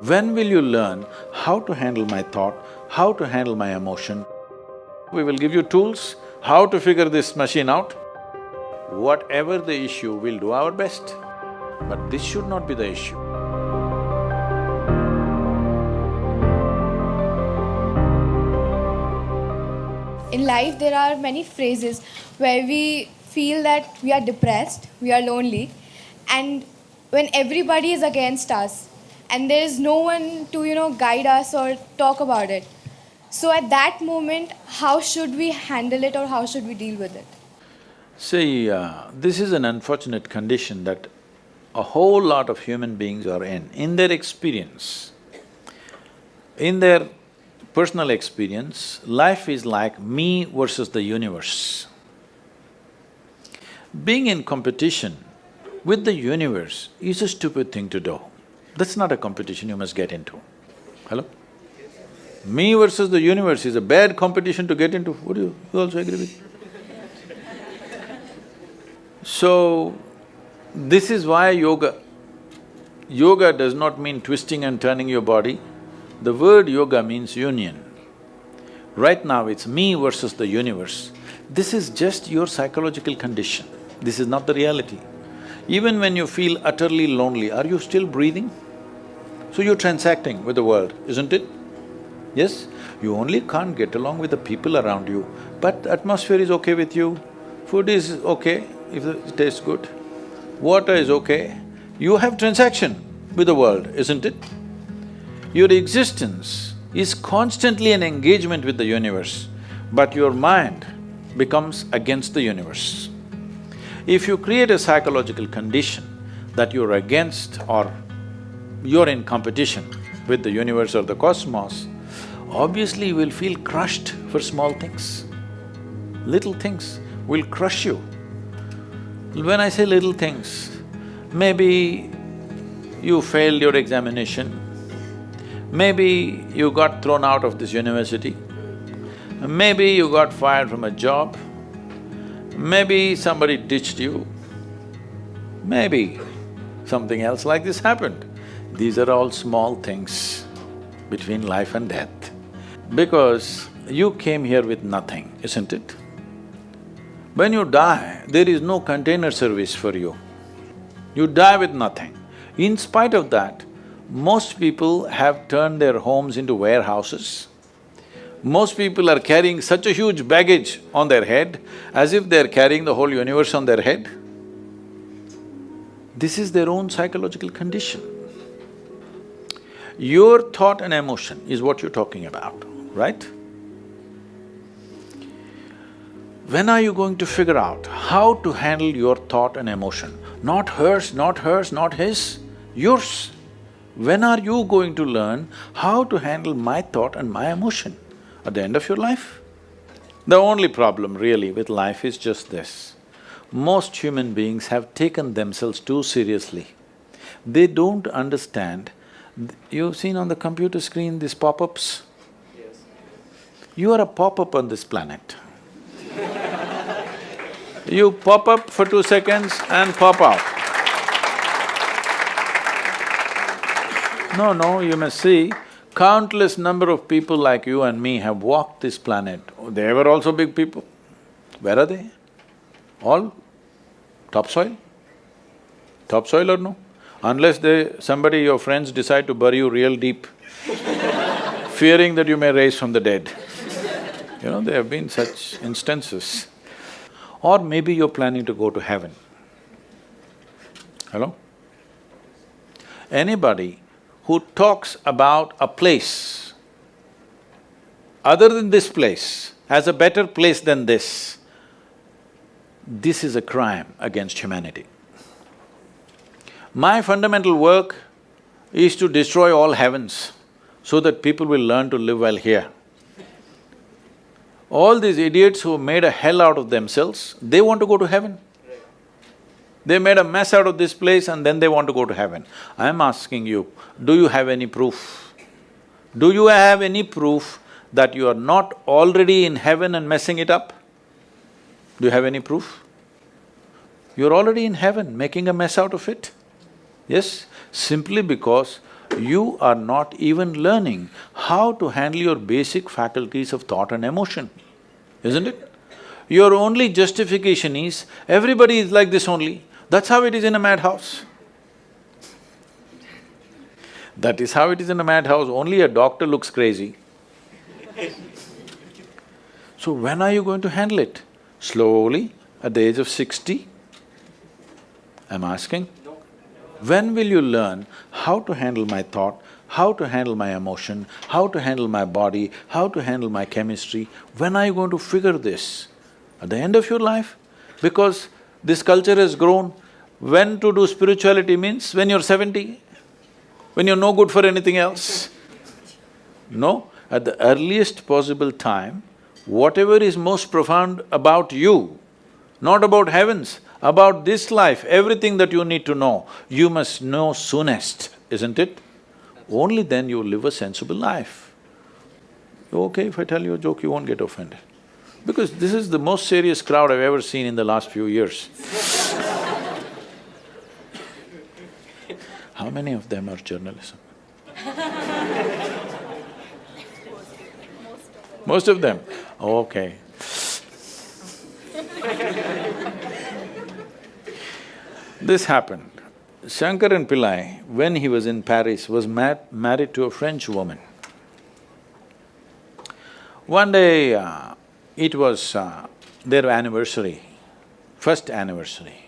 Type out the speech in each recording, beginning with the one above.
When will you learn how to handle my thought, how to handle my emotion? We will give you tools, how to figure this machine out. Whatever the issue, we'll do our best. But this should not be the issue. In life, there are many phrases where we feel that we are depressed, we are lonely, and when everybody is against us, and there is no one to, guide us or talk about it. So, at that moment, how should we handle it or how should we deal with it? See, this is an unfortunate condition that a whole lot of human beings are in their experience. In their personal experience, life is like me versus the universe. Being in competition with the universe is a stupid thing to do. That's not a competition you must get into. Hello? Me versus the universe is a bad competition to get into. Would you also agree with me? So, this is why yoga does not mean twisting and turning your body. The word yoga means union. Right now it's me versus the universe. This is just your psychological condition. This is not the reality. Even when you feel utterly lonely, are you still breathing? So you're transacting with the world, isn't it? Yes? You only can't get along with the people around you, but the atmosphere is okay with you, food is okay if it tastes good, water is okay. You have transaction with the world, isn't it? Your existence is constantly an engagement with the universe, but your mind becomes against the universe. If you create a psychological condition that you're against or you're in competition with the universe or the cosmos, obviously you will feel crushed for small things. Little things will crush you. When I say little things, maybe you failed your examination, maybe you got thrown out of this university, maybe you got fired from a job, maybe somebody ditched you, maybe something else like this happened. These are all small things between life and death. Because you came here with nothing, isn't it? When you die, there is no container service for you. You die with nothing. In spite of that, most people have turned their homes into warehouses. Most people are carrying such a huge baggage on their head, as if they're carrying the whole universe on their head. This is their own psychological condition. Your thought and emotion is what you're talking about, right? When are you going to figure out how to handle your thought and emotion? Not hers, not hers, not his, yours. When are you going to learn how to handle my thought and my emotion? At the end of your life? The only problem really with life is just this. Most human beings have taken themselves too seriously. They don't understand. You've seen on the computer screen these pop-ups? Yes. You are a pop-up on this planet. You pop up for 2 seconds and pop out. No, you must see, countless number of people like you and me have walked this planet. They were also big people. Where are they? All topsoil? Topsoil or no? Unless somebody, your friends decide to bury you real deep, fearing that you may rise from the dead. You know, there have been such instances. Or maybe you're planning to go to heaven. Hello? Anybody who talks about a place other than this place, as a better place than this is a crime against humanity. My fundamental work is to destroy all heavens so that people will learn to live well here. All these idiots who made a hell out of themselves, they want to go to heaven. They made a mess out of this place and then they want to go to heaven. I'm asking you, do you have any proof? Do you have any proof that you are not already in heaven and messing it up? Do you have any proof? You're already in heaven, making a mess out of it. Yes, simply because you are not even learning how to handle your basic faculties of thought and emotion, isn't it? Your only justification is, everybody is like this only. That's how it is in a madhouse. That is how it is in a madhouse, only a doctor looks crazy. So when are you going to handle it? Slowly, at the age of 60? I'm asking. When will you learn how to handle my thought, how to handle my emotion, how to handle my body, how to handle my chemistry? When are you going to figure this? At the end of your life? Because this culture has grown, when to do spirituality means when you're 70, when you're no good for anything else. No, at the earliest possible time, whatever is most profound about you, not about heavens, about this life, everything that you need to know, you must know soonest, isn't it? Only then you live a sensible life. Okay, if I tell you a joke, you won't get offended. Because this is the most serious crowd I've ever seen in the last few years. How many of them are journalism? Most of them? Okay. This happened. Shankaran Pillai, when he was in Paris, was married to a French woman. One day, it was their anniversary, first anniversary.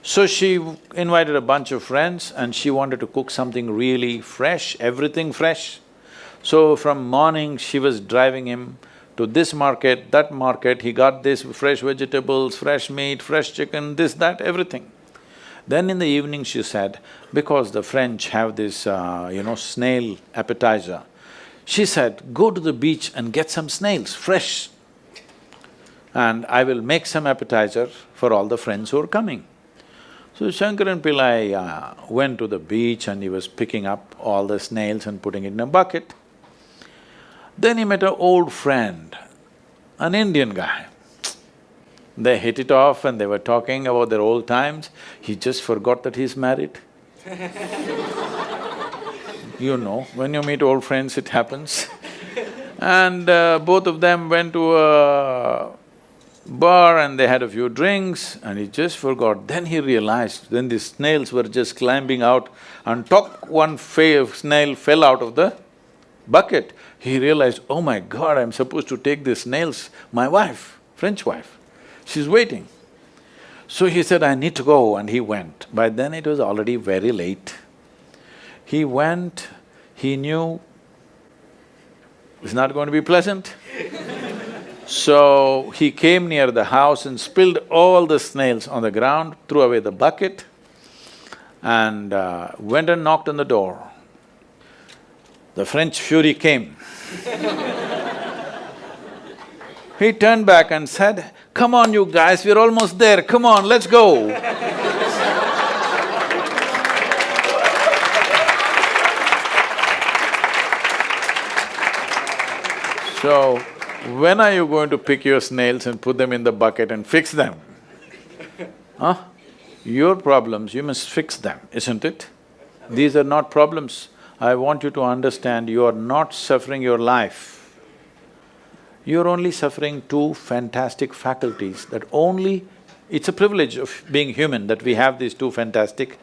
So she invited a bunch of friends and she wanted to cook something really fresh, everything fresh. So from morning, she was driving him to this market, that market, he got this fresh vegetables, fresh meat, fresh chicken, this, that, everything. Then in the evening she said, because the French have this, snail appetizer, she said, go to the beach and get some snails, fresh, and I will make some appetizer for all the friends who are coming. So Shankaran Pillai went to the beach and he was picking up all the snails and putting it in a bucket. Then he met an old friend, an Indian guy. They hit it off and they were talking about their old times. He just forgot that he's married. You know, when you meet old friends, it happens. And both of them went to a bar and they had a few drinks and he just forgot. Then he realized, then the snails were just climbing out and one snail fell out of the bucket. He realized, oh my God, I'm supposed to take these snails, my wife, French wife, she's waiting. So he said, I need to go, and he went. By then it was already very late. He went, he knew it's not going to be pleasant. So he came near the house and spilled all the snails on the ground, threw away the bucket and went and knocked on the door. The French fury came. He turned back and said, come on you guys, we're almost there, come on, let's go. So, when are you going to pick your snails and put them in the bucket and fix them? Huh? Your problems, you must fix them, isn't it? These are not problems. I want you to understand, you are not suffering your life. You're only suffering two fantastic faculties that only… It's a privilege of being human that we have these two fantastic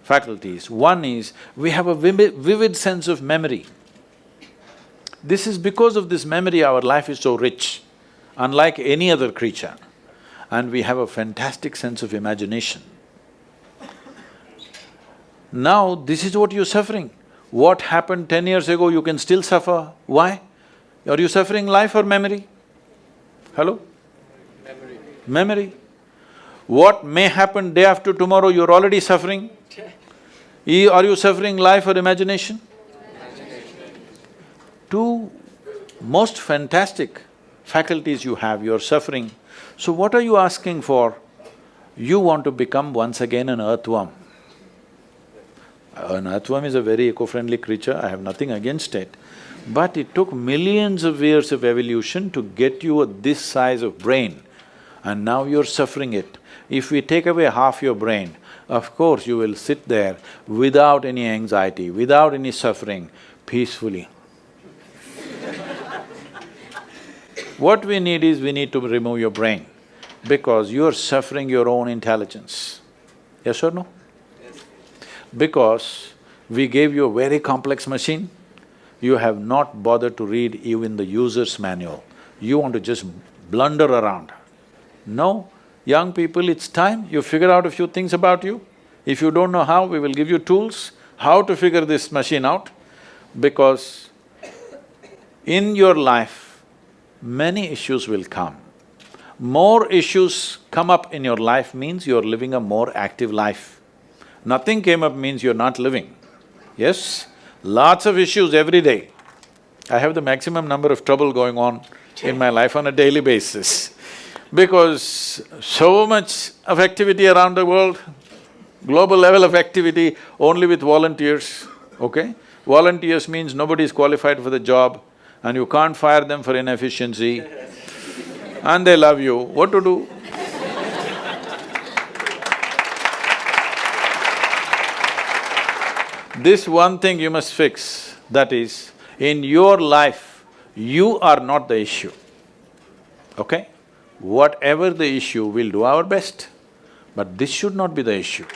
faculties. One is, we have a vivid sense of memory. This is because of this memory our life is so rich, unlike any other creature. And we have a fantastic sense of imagination. Now, this is what you're suffering. What happened 10 years ago, you can still suffer. Why? Are you suffering life or memory? Hello? Memory. Memory. What may happen day after tomorrow, you're already suffering. Are you suffering life or imagination? Two most fantastic faculties you have, you're suffering. So what are you asking for? You want to become once again an earthworm. An earthworm is a very eco-friendly creature, I have nothing against it. But it took millions of years of evolution to get you this size of brain, and now you're suffering it. If we take away half your brain, of course you will sit there without any anxiety, without any suffering, peacefully. What we need is, we need to remove your brain, because you're suffering your own intelligence. Yes or no? Because we gave you a very complex machine, you have not bothered to read even the user's manual. You want to just blunder around. No, young people, it's time you figure out a few things about you. If you don't know how, we will give you tools, how to figure this machine out, because in your life, many issues will come. More issues come up in your life means you're living a more active life. Nothing came up means you're not living. Yes? Lots of issues every day. I have the maximum number of trouble going on in my life on a daily basis, because so much of activity around the world, global level of activity only with volunteers, okay? Volunteers means nobody is qualified for the job and you can't fire them for inefficiency and they love you, what to do? This one thing you must fix, that is, in your life, you are not the issue, okay? Whatever the issue, we'll do our best, but this should not be the issue.